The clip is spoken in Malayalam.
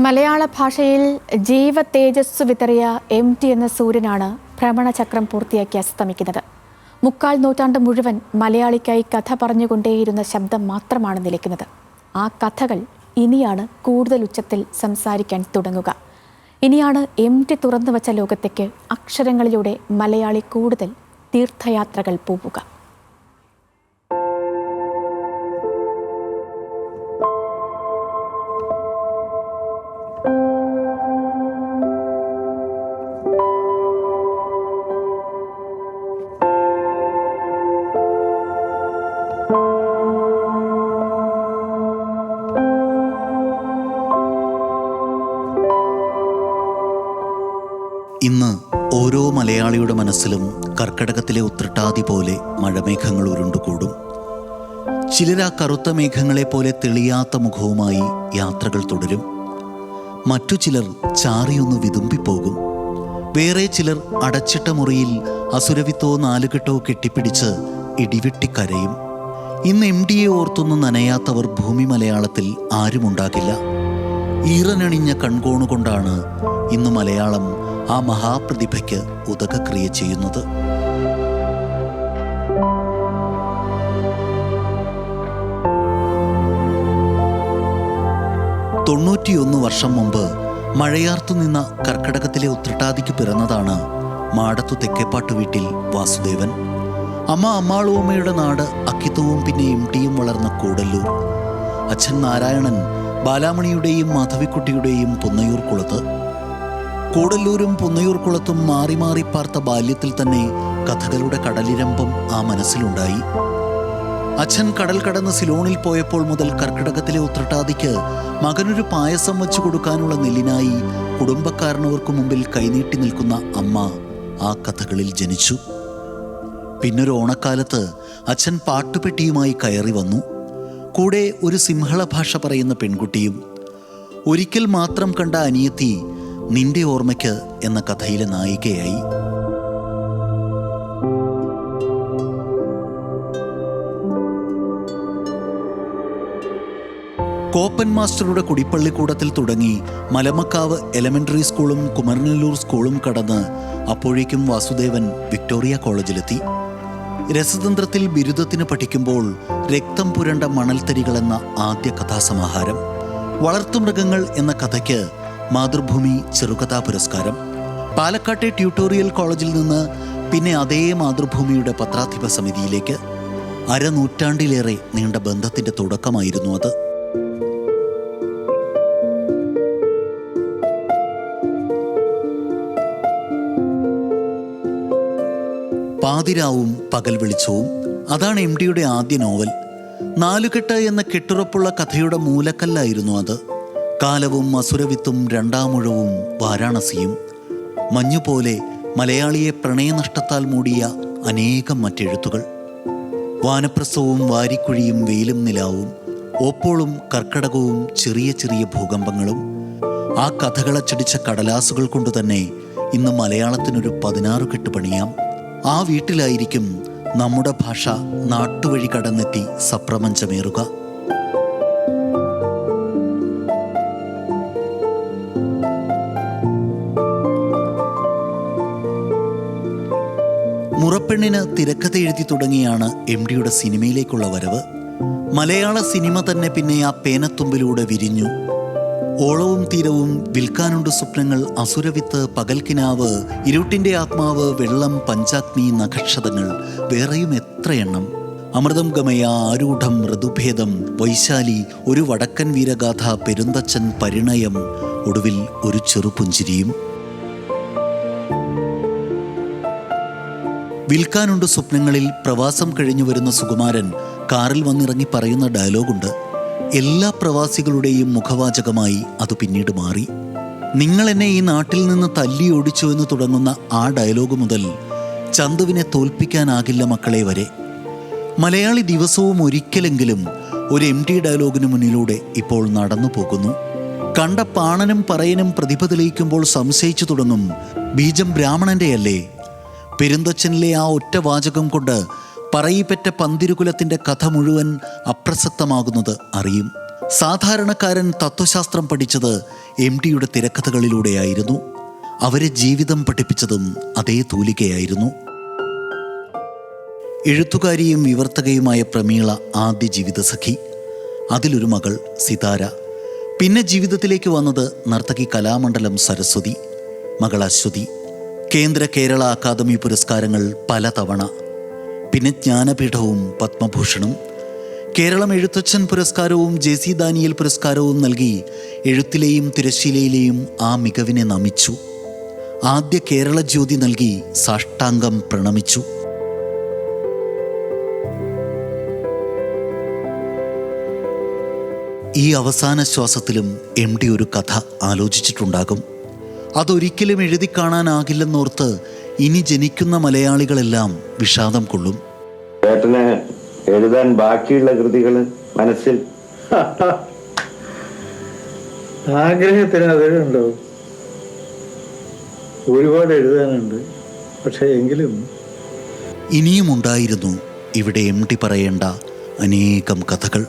മലയാള ഭാഷയിൽ ജീവ തേജസ് വിതറിയ MT എന്ന സൂര്യനാണ് ഭ്രമണചക്രം പൂർത്തിയാക്കി അസ്തമിക്കുന്നത്. 3/4 നൂറ്റാണ്ട് മുഴുവൻ മലയാളിക്കായി കഥ പറഞ്ഞുകൊണ്ടേയിരുന്ന ശബ്ദം മാത്രമാണ് നിലയ്ക്കുന്നത്. ആ കഥകൾ ഇനിയാണ് കൂടുതൽ ഉച്ചത്തിൽ സംസാരിക്കാൻ തുടങ്ങുക. ഇനിയാണ് MT തുറന്നുവച്ച ലോകത്തേക്ക് അക്ഷരങ്ങളിലൂടെ മലയാളി കൂടുതൽ തീർത്ഥയാത്രകൾ പോവുക. ഇന്ന് ഓരോ മലയാളിയുടെ മനസ്സിലും കർക്കടകത്തിലെ ഉത്രട്ടാതി പോലെ മഴമേഘങ്ങൾ ഉരുണ്ടുകൂടും. ചിലർ ആ കറുത്ത മേഘങ്ങളെ പോലെ തെളിയാത്ത മുഖവുമായി യാത്രകൾ തുടരും. മറ്റു ചിലർ ചാറിയൊന്ന് വിതുമ്പിപ്പോകും. വേറെ ചിലർ അടച്ചിട്ട മുറിയിൽ അസുരവിത്തോ നാലുകെട്ടോ കെട്ടിപ്പിടിച്ച് ഇടിവെട്ടിക്കരയും. ഇന്ന് MTയെ ഓർത്തൊന്നും നനയാത്തവർ ഭൂമി മലയാളത്തിൽ ആരുമുണ്ടാകില്ല. ഈറനണിഞ്ഞ കൺകോണുകൊണ്ടാണ് ഇന്ന് മലയാളം ആ മഹാപ്രതിഭയ്ക്ക് ഉദകക്രിയ ചെയ്യുന്നത്. തൊണ്ണൂറ്റിയൊന്ന് വർഷം മുമ്പ് മഴയാർത്തു നിന്ന കർക്കടകത്തിലെ ഉത്രട്ടാതിക്ക് പിറന്നതാണ് മാടത്തു തെക്കേപ്പാട്ട് വീട്ടിൽ വാസുദേവൻ. അമ്മ അമ്മാളൂമ്മയുടെ നാട് അക്കിത്തവും പിന്നെ MTയും വളർന്ന കൂടല്ലൂർ. അച്ഛൻ നാരായണൻ ബാലാമണിയുടെയും മാധവിക്കുട്ടിയുടെയും പുന്നയൂർ കുളത്ത്. കൂടല്ലൂരും പുന്നയൂർ കുളത്തും മാറി മാറി പാർത്ത ബാല്യത്തിൽ തന്നെ കഥകളുടെ കടലിരമ്പം ആ മനസ്സിലുണ്ടായി. അച്ഛൻ കടൽ കടന്ന് സിലോണിൽ പോയപ്പോൾ മുതൽ കർക്കിടകത്തിലെ ഉത്രട്ടാതിക്ക് മകനൊരു പായസം വെച്ചു കൊടുക്കാനുള്ള നെല്ലിനായി കുടുംബക്കാരനവർക്ക് മുമ്പിൽ കൈനീട്ടി നിൽക്കുന്ന അമ്മ ആ കഥകളിൽ ജനിച്ചു. പിന്നൊരു ഓണക്കാലത്ത് അച്ഛൻ പാട്ടുപെട്ടിയുമായി കയറി വന്നു. കൂടെ ഒരു സിംഹള ഭാഷ പറയുന്ന പെൺകുട്ടിയും. ഒരിക്കൽ മാത്രം കണ്ട അനിയത്തി നിന്റെ ഓർമ്മയ്ക്ക് എന്ന കഥയിലെ നായികയായി. കോപ്പൻ മാസ്റ്ററുടെ കുടിപ്പള്ളിക്കൂടത്തിൽ തുടങ്ങി മലമക്കാവ് എലമെന്ററി സ്കൂളും കുമരനെല്ലൂർ സ്കൂളും കടന്ന് അപ്പോഴേക്കും വാസുദേവൻ വിക്ടോറിയ കോളേജിലെത്തി. രസതന്ത്രത്തിൽ ബിരുദത്തിന് പഠിക്കുമ്പോൾ രക്തം പുരണ്ട മണൽത്തരികൾ എന്ന ആദ്യ കഥാസമാഹാരം, വളർത്തുമൃഗങ്ങൾ എന്ന കഥയ്ക്ക് മാതൃഭൂമി ചെറുകഥാ പുരസ്കാരം, പാലക്കാട്ടെ ട്യൂട്ടോറിയൽ കോളേജിൽ നിന്ന് പിന്നെ അതേ മാതൃഭൂമിയുടെ പത്രാധിപ സമിതിയിലേക്ക്. അരനൂറ്റാണ്ടിലേറെ നീണ്ട ബന്ധത്തിന്റെ തുടക്കമായിരുന്നു അത്. പാതിരാവും പകൽ വെളിച്ചവും, അതാണ് MTയുടെ ആദ്യ നോവൽ. നാലുകെട്ട് എന്ന കെട്ടുറപ്പുള്ള കഥയുടെ മൂലക്കല്ലായിരുന്നു അത്. കാലവും അസുരവിത്തും രണ്ടാമുഴവും വാരാണസിയും, മഞ്ഞുപോലെ മലയാളിയെ പ്രണയനഷ്ടത്താൽ മൂടിയ അനേകം മറ്റെഴുത്തുകൾ. വാനപ്രസ്ഥവും വാരിക്കുഴിയും വെയിലും നിലാവും, ഓപ്പോളും കർക്കടകവും ചെറിയ ചെറിയ ഭൂകമ്പങ്ങളും. ആ കഥകളച്ചടിച്ച കടലാസുകൾ കൊണ്ടുതന്നെ ഇന്ന് മലയാളത്തിനൊരു 16 കെട്ട് പണിയാം. ആ വീട്ടിലായിരിക്കും നമ്മുടെ ഭാഷ നാട്ടുവഴി കടന്നെത്തി സപ്രപഞ്ചമേറുക. മുറപ്പെണ്ണിന് തിരക്കഥ എഴുതി തുടങ്ങിയാണ് MTയുടെ സിനിമയിലേക്കുള്ള വരവ്. മലയാള സിനിമ തന്നെ പിന്നെ ആ പേനത്തുമ്പിലൂടെ വിരിഞ്ഞു. ഓളവും തീരവും, വിൽക്കാനുണ്ട് സ്വപ്നങ്ങൾ, അസുരവിത്ത്, പകൽക്കിനാവ്, ഇരുട്ടിൻ്റെ ആത്മാവ്, വെള്ളം, പഞ്ചാഗ്നി, നഖക്ഷതങ്ങൾ, വേറെയും എത്രയെണ്ണം. അമൃതം ഗമയ, ആരൂഢം, ഋതുഭേദം, വൈശാലി, ഒരു വടക്കൻ വീരഗാഥ, പെരുന്തച്ചൻ, പരിണയം, ഒടുവിൽ ഒരു ചെറുപുഞ്ചിരിയും. വിൽക്കാനുണ്ട് സ്വപ്നങ്ങളിൽ പ്രവാസം കഴിഞ്ഞു വരുന്ന സുകുമാരൻ കാറിൽ വന്നിറങ്ങി പറയുന്ന ഡയലോഗുണ്ട്. എല്ലാ പ്രവാസികളുടെയും മുഖവാചകമായി അത് പിന്നീട് മാറി. നിങ്ങൾ എന്നെ ഈ നാട്ടിൽ നിന്ന് തല്ലി ഓടിച്ചു എന്ന് തുടങ്ങുന്ന ആ ഡയലോഗ് മുതൽ ചന്തുവിനെ തോൽപ്പിക്കാനാകില്ല മക്കളെ വരെ. മലയാളി ദിവസവും ഒരിക്കലെങ്കിലും ഒരു MT ഡയലോഗിന് മുന്നിലൂടെ ഇപ്പോൾ നടന്നു പോകുന്നു. കണ്ട പാണനും പറയനും പ്രതിഭ തെളിയിക്കുമ്പോൾ സംശയിച്ചു തുടങ്ങും, ബീജം ബ്രാഹ്മണൻ്റെയല്ലേ? പെരുന്തച്ചനിലെ ആ ഒറ്റ വാചകം കൊണ്ട് പറയിപ്പറ്റ പന്തിരുകുലത്തിൻ്റെ കഥ മുഴുവൻ അപ്രസക്തമാകുന്നത് അറിയും. സാധാരണക്കാരൻ തത്വശാസ്ത്രം പഠിച്ചത് MTയുടെ തിരക്കഥകളിലൂടെയായിരുന്നു. അവരെ ജീവിതം പഠിപ്പിച്ചതും അതേ തൂലികയായിരുന്നു. എഴുത്തുകാരിയും വിവർത്തകയുമായ പ്രമീള ആദ്യ ജീവിതസഖി, അതിലൊരു മകൾ സിതാര. പിന്നെ ജീവിതത്തിലേക്ക് വന്നത് നർത്തകി കലാമണ്ഡലം സരസ്വതി, മകൾ അശ്വതി. കേന്ദ്ര കേരള അക്കാദമി പുരസ്കാരങ്ങൾ പലതവണ, പിന്നെ ജ്ഞാനപീഠവും പത്മഭൂഷണും. കേരളം എഴുത്തച്ഛൻ പുരസ്കാരവും JC ദാനിയേൽ പുരസ്കാരവും നൽകി എഴുത്തിലെയും തിരശ്ശീലയിലെയും ആ മികവിനെ നമിച്ചു. ആദ്യ കേരള ജ്യോതി നൽകി സാഷ്ടാംഗം പ്രണമിച്ചു. ഈ അവസാന ശ്വാസത്തിലും MT ഒരു കഥ ആലോചിച്ചിട്ടുണ്ടാകും. അതൊരിക്കലും എഴുതി കാണാനാകില്ലെന്നോർത്ത് ഇനി ജനിക്കുന്ന മലയാളികളെല്ലാം വിഷാദം കൊള്ളും. ചേട്ടന് എഴുതാൻ ബാക്കിയുള്ള കൃതികൾ മനസ്സിൽ ആഗ്രഹത്തിന് അതുണ്ടോ? ഒരുപാട് എഴുതാനുണ്ട്. പക്ഷേ എങ്കിലും ഇനിയും ഉണ്ടായിരുന്നു ഇവിടെ MT പറയേണ്ട അനേകം കഥകൾ.